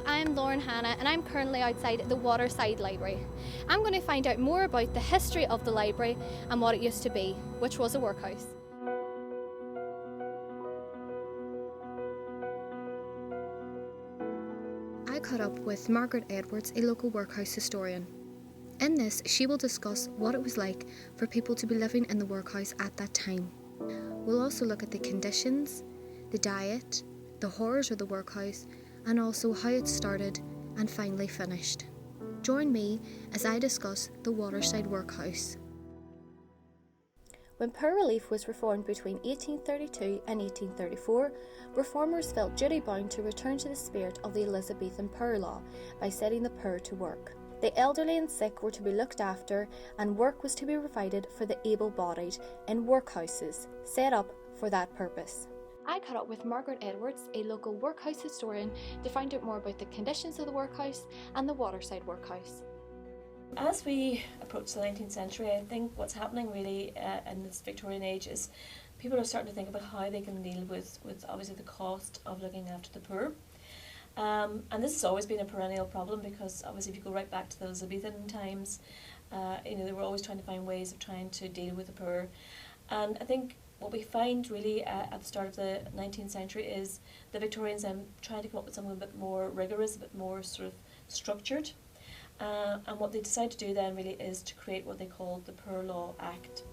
I'm Lauren Hannah and I'm currently outside the Waterside Library. I'm going to find out more about the history of the library and what it used to be, which was a workhouse. I caught up with Margaret Edwards, a local workhouse historian. In this, she will discuss what it was like for people to be living in the workhouse at that time. We'll also look at the conditions, the diet, the horrors of the workhouse, and also how it started and finally finished. Join me as I discuss the Waterside Workhouse. When poor relief was reformed between 1832 and 1834, reformers felt duty-bound to return to the spirit of the Elizabethan poor law by setting the poor to work. The elderly and sick were to be looked after, and work was to be provided for the able-bodied in workhouses set up for that purpose. I caught up with Margaret Edwards, a local workhouse historian, to find out more about the conditions of the workhouse and the Waterside Workhouse. As we approach the 19th century, I think what's happening really in this Victorian age is people are starting to think about how they can deal with obviously the cost of looking after the poor. And this has always been a perennial problem because obviously if you go right back to the Elizabethan times, they were always trying to find ways of trying to deal with the poor. And I think what we find really at the start of the 19th century is the Victorians trying to come up with something a bit more rigorous, a bit more sort of structured. And what they decide to do then really is to create what they called the Poor Law Act.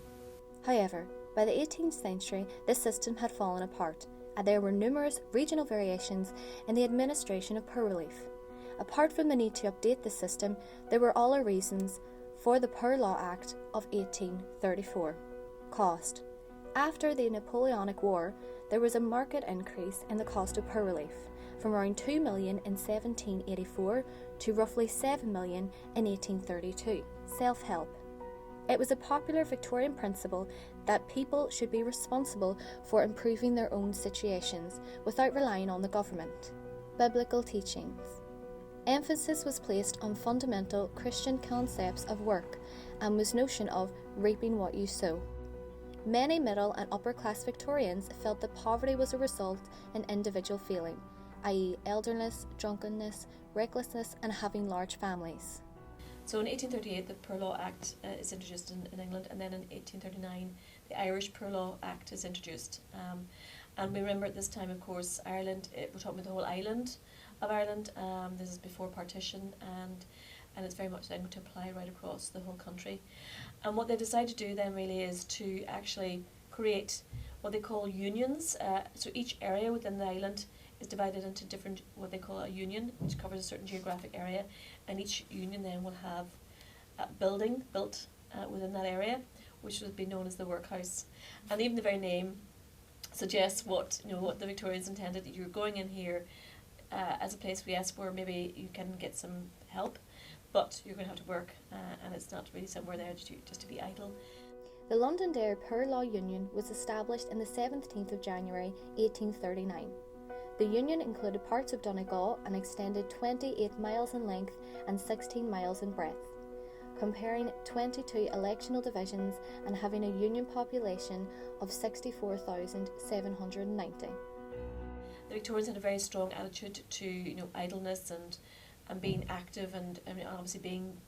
However, by the 18th century, this system had fallen apart, and there were numerous regional variations in the administration of poor relief. Apart from the need to update the system, there were other reasons for the Poor Law Act of 1834. Cost. After the Napoleonic War, there was a marked increase in the cost of poor relief, from around 2 million in 1784 to roughly 7 million in 1832. Self-help. It was a popular Victorian principle that people should be responsible for improving their own situations without relying on the government. Biblical teachings. Emphasis was placed on fundamental Christian concepts of work and was notion of reaping what you sow. Many middle and upper class Victorians felt that poverty was a result in individual feeling, i.e. elderliness, drunkenness, recklessness and having large families. So in 1838 the Poor Law Act is introduced in England, and then in 1839 the Irish Poor Law Act is introduced. And we remember at this time, of course, Ireland, we're talking about the whole island of Ireland. This is before partition, and it's very much then going to apply right across the whole country. And what they decide to do then really is to actually create what they call unions. So each area within the island is divided into different, what they call a union, which covers a certain geographic area, and each union then will have a building built within that area, which would be known as the workhouse. And even the very name suggests what the Victorians intended, that you're going in here as a place, yes, where maybe you can get some help, but you're going to have to work, and it's not really somewhere there just to be idle. The Londonderry Poor Law Union was established on the 17th of January 1839. The union included parts of Donegal and extended 28 miles in length and 16 miles in breadth, comparing 22 electional divisions and having a union population of 64,790. The Victorians had a very strong attitude to idleness and being active, and obviously being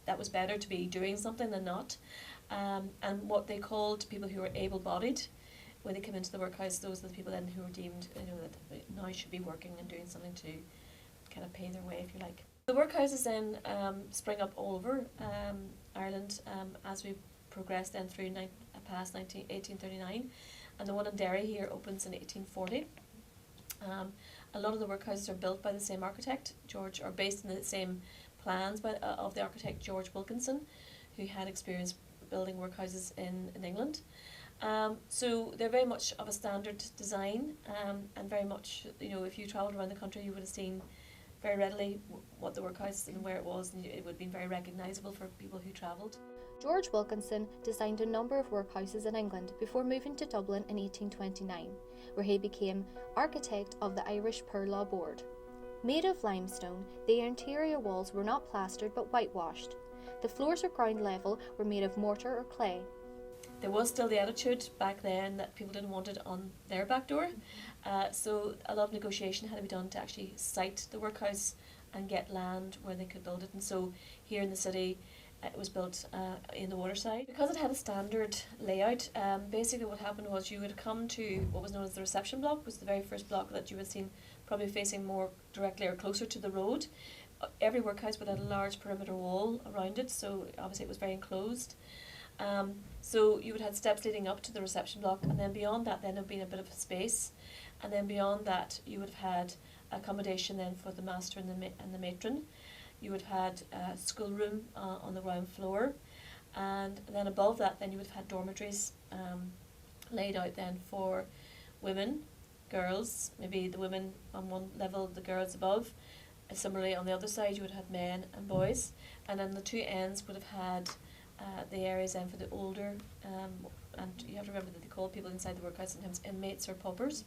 that was better to be doing something than not. And what they called people who were able-bodied, when they came into the workhouse, those are the people then who were deemed that now should be working and doing something to kind of pay their way, if you like. The workhouses then spring up all over Ireland as we progress then through past 1839, and the one in Derry here opens in 1840. A lot of the workhouses are built by the same architect, or based on the same plans of the architect George Wilkinson, who had experience building workhouses in England. So they're very much of a standard design, and very much, if you travelled around the country, you would have seen very readily what the workhouse and where it was, and it would have been very recognisable for people who travelled. George Wilkinson designed a number of workhouses in England before moving to Dublin in 1829, where he became architect of the Irish Poor Law Board. Made of limestone, the interior walls were not plastered but whitewashed. The floors or ground level were made of mortar or clay. there was still the attitude back then that people didn't want it on their back door. So a lot of negotiation had to be done to actually site the workhouse and get land where they could build it. And so here in the city, it was built in the Waterside. Because it had a standard layout, basically what happened was you would come to what was known as the reception block, was the very first block that you would have seen, probably facing more directly or closer to the road. Every workhouse would have a large perimeter wall around it, so obviously it was very enclosed. So you would have steps leading up to the reception block, and then beyond that then there would be a bit of a space, and then beyond that you would have had accommodation then for the master and the matron. You would have had a schoolroom on the ground floor, and then above that then you would have had dormitories laid out then for women, girls, maybe the women on one level, the girls above. Similarly on the other side you would have men and boys, and then the two ends would have had the areas then for the older, and you have to remember that they called people inside the workhouse sometimes inmates or paupers.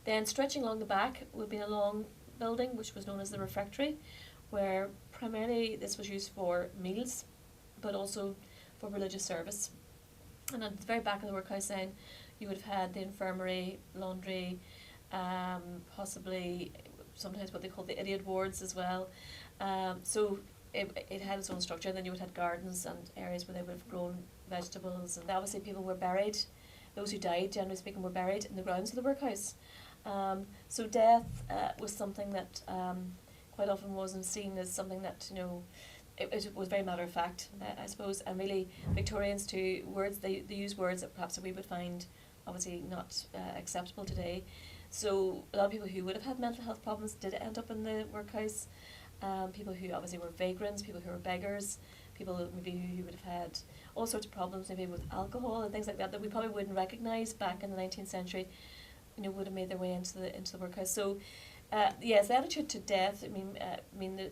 Then stretching along the back would have been a long building which was known as the refectory, where primarily this was used for meals but also for religious service. And at the very back of the workhouse then you would have had the infirmary, laundry, possibly sometimes what they call the idiot wards as well. So it had its own structure, and then you would have gardens and areas where they would have grown vegetables, and obviously people were buried. Those who died, generally speaking, were buried in the grounds of the workhouse. So death was something that quite often wasn't seen as something that, it was very matter of fact, I suppose, and really Victorians too, words, they use words that perhaps we would find obviously not acceptable today. So a lot of people who would have had mental health problems did end up in the workhouse. People who obviously were vagrants, people who were beggars, people maybe who would have had all sorts of problems, maybe with alcohol and things like that we probably wouldn't recognise back in the 19th century, would have made their way into the workhouse. So yes, the attitude to death,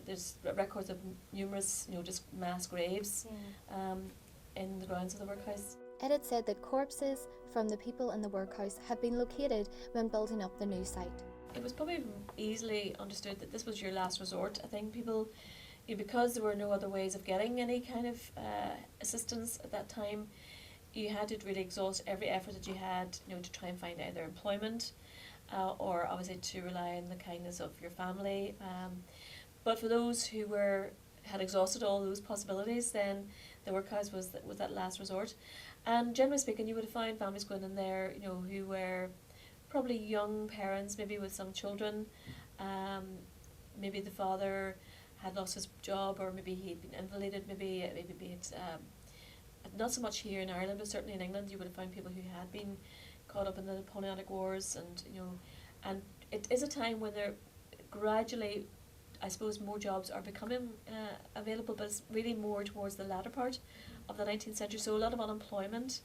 there's records of numerous, just mass graves in the grounds of the workhouse. It had said that corpses from the people in the workhouse had been located when building up the new site. It was probably easily understood that this was your last resort. I think people, because there were no other ways of getting any kind of assistance at that time, you had to really exhaust every effort that you had, to try and find either employment or obviously to rely on the kindness of your family. But for those who had exhausted all those possibilities, then the workhouse was that last resort. And generally speaking, you would have found families going in there, who were probably young parents, maybe with some children. Maybe the father had lost his job, or maybe he'd been invalided. Maybe it's not so much here in Ireland, but certainly in England, you would have found people who had been caught up in the Napoleonic Wars, and it is a time when they're gradually, I suppose, more jobs are becoming available, but it's really more towards the latter part of the 19th century. So a lot of unemployment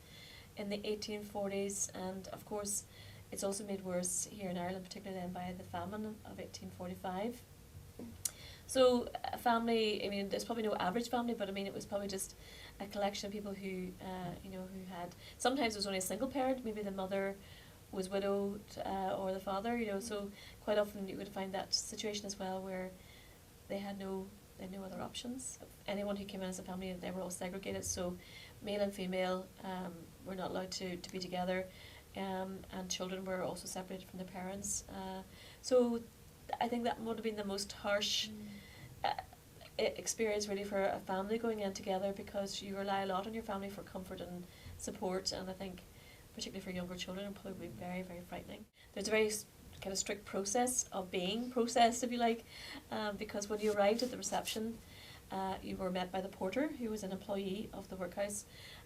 in the 1840s, and of course it's also made worse here in Ireland, particularly then by the famine of 1845. So a family, there's probably no average family, but it was probably just a collection of people who, who had, sometimes it was only a single parent, maybe the mother was widowed or the father, so quite often you would find that situation as well where they had no other options. Anyone who came in as a family, they were all segregated, so male and female were not allowed to be together, and children were also separated from their parents. So I think that would have been the most harsh experience really for a family going in together, because you rely a lot on your family for comfort and support, and I think particularly for younger children it probably be very, very frightening. There's a very kind of strict process of being processed, if you like, because when you arrived at the reception, you were met by the porter, who was an employee of the workhouse,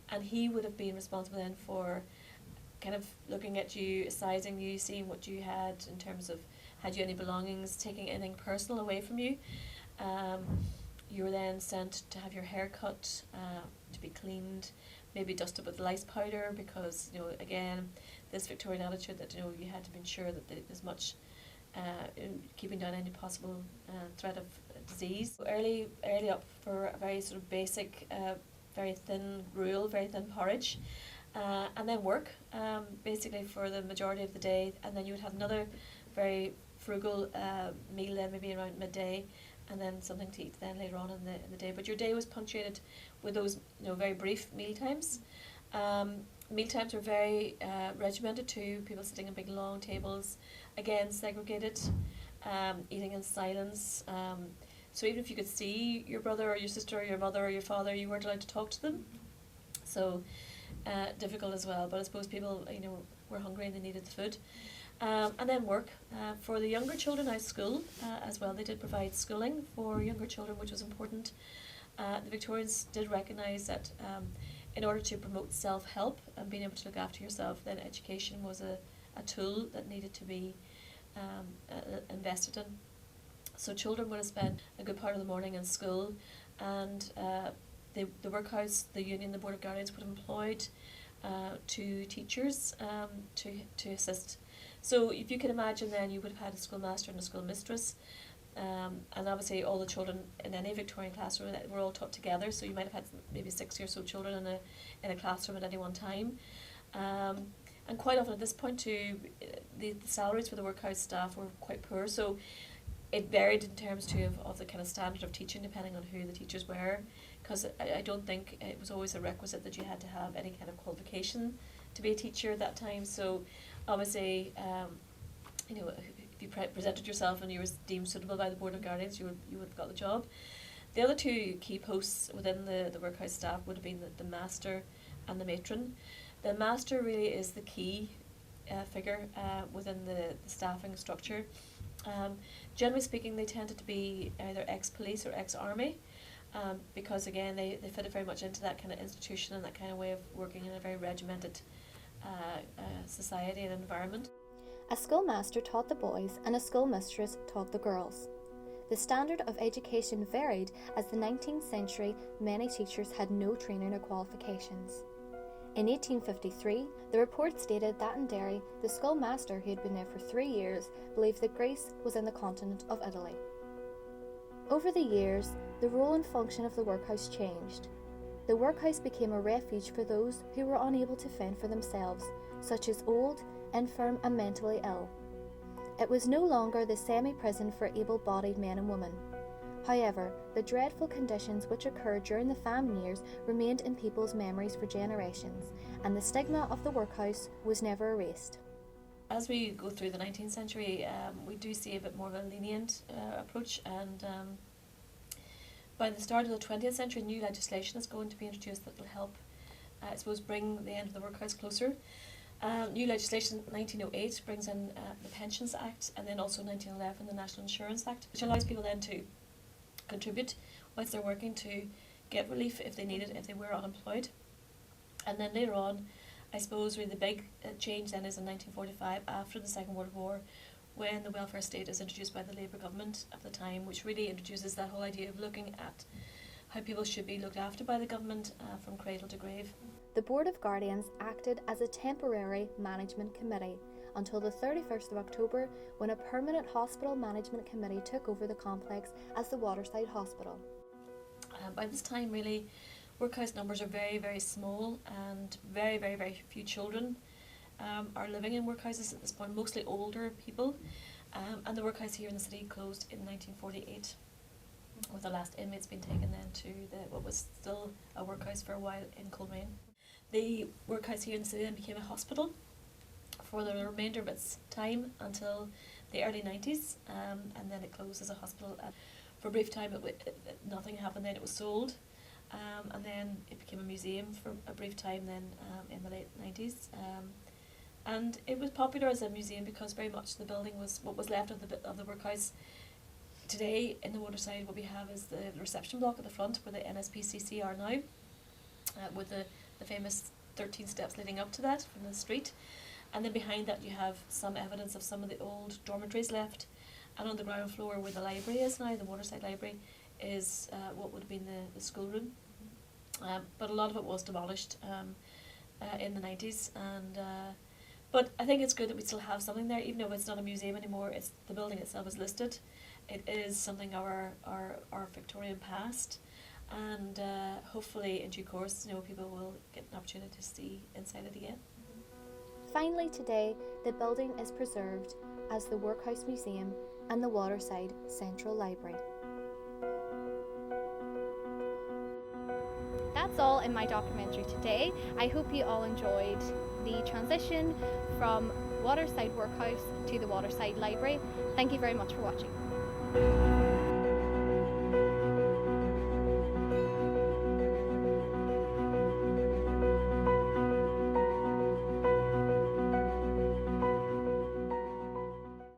and he would have been responsible then for kind of looking at you, sizing you, seeing what you had in terms of, had you any belongings, taking anything personal away from you. You were then sent to have your hair cut, to be cleaned, maybe dusted with lice powder, because again, this Victorian attitude that you had to be sure that there's much in keeping down any possible threat of disease. Early up for a very sort of basic, very thin gruel, very thin porridge, and then work basically for the majority of the day, and then you would have another very frugal meal then maybe around midday, and then something to eat then later on in the day. But your day was punctuated with those very brief meal times, Meal times were very regimented too, people sitting at big long tables, again segregated, eating in silence. So even if you could see your brother or your sister or your mother or your father, you weren't allowed to talk to them. So difficult as well. But I suppose people, were hungry and they needed the food. And then work. For the younger children, out of school as well. They did provide schooling for younger children, which was important. The Victorians did recognise that in order to promote self-help and being able to look after yourself, then education was a tool that needed to be invested in. So children would have spent a good part of the morning in school, and the workhouse, the union, the Board of Guardians would have employed 2 teachers to assist. So if you can imagine, then you would have had a schoolmaster and a schoolmistress, and obviously all the children in any Victorian classroom were all taught together. So you might have had maybe 60 or so children in a classroom at any one time. And quite often at this point too, the salaries for the workhouse staff were quite poor. So it varied in terms too of the kind of standard of teaching depending on who the teachers were, because I don't think it was always a requisite that you had to have any kind of qualification to be a teacher at that time. So obviously, if you presented yourself and you were deemed suitable by the Board of Guardians, you would have got the job. The other 2 key posts within the workhouse staff would have been the master and the matron. The master really is the key figure within the staffing structure. Generally speaking, they tended to be either ex-police or ex-army, because again they fitted very much into that kind of institution and that kind of way of working in a very regimented society and environment. A schoolmaster taught the boys and a schoolmistress taught the girls. The standard of education varied as the 19th century many teachers had no training or qualifications. In 1853, the report stated that in Derry, the schoolmaster who had been there for 3 years believed that Greece was in the continent of Italy. Over the years, the role and function of the workhouse changed. The workhouse became a refuge for those who were unable to fend for themselves, such as old, infirm and mentally ill. It was no longer the semi-prison for able-bodied men and women. However, the dreadful conditions which occurred during the famine years remained in people's memories for generations, and the stigma of the workhouse was never erased. As we go through the 19th century, we do see a bit more of a lenient approach, and by the start of the 20th century, new legislation is going to be introduced that will help, I suppose, bring the end of the workhouse closer. New legislation 1908 brings in the Pensions Act, and then also 1911 the National Insurance Act, which allows people then to contribute whilst they're working to get relief if they need it, if they were unemployed. And then later on, I suppose really the big change then is in 1945, after the Second World War, when the welfare state is introduced by the Labour government at the time, which really introduces that whole idea of looking at how people should be looked after by the government from cradle to grave. The Board of Guardians acted as a temporary management committee until the 31st of October, when a permanent hospital management committee took over the complex as the Waterside Hospital. By this time, really, workhouse numbers are very, very small, and very, very, very few children are living in workhouses at this point, mostly older people. And the workhouse here in the city closed in 1948, with the last inmates being taken then to what was still a workhouse for a while in Coleraine. The workhouse here in the city then became a hospital for the remainder of its time until the early 90s, and then it closed as a hospital. For a brief time, nothing happened then, it was sold, and then it became a museum for a brief time then in the late 90s. And it was popular as a museum because very much the building was what was left of the workhouse. Today in the Waterside, what we have is the reception block at the front where the NSPCC are now, with the famous 13 steps leading up to that from the street. And then behind that you have some evidence of some of the old dormitories left. And on the ground floor where the library is now, the Waterside Library, is what would have been the schoolroom. But a lot of it was demolished in the 90s. But I think it's good that we still have something there, even though it's not a museum anymore. It's the building itself is listed. It is something of our Victorian past, and hopefully in due course, people will get an opportunity to see inside it again. Finally today, the building is preserved as the Workhouse Museum and the Waterside Central Library. That's that's all in my documentary today. I hope you all enjoyed the transition from Waterside Workhouse to the Waterside Library. Thank you very much for watching.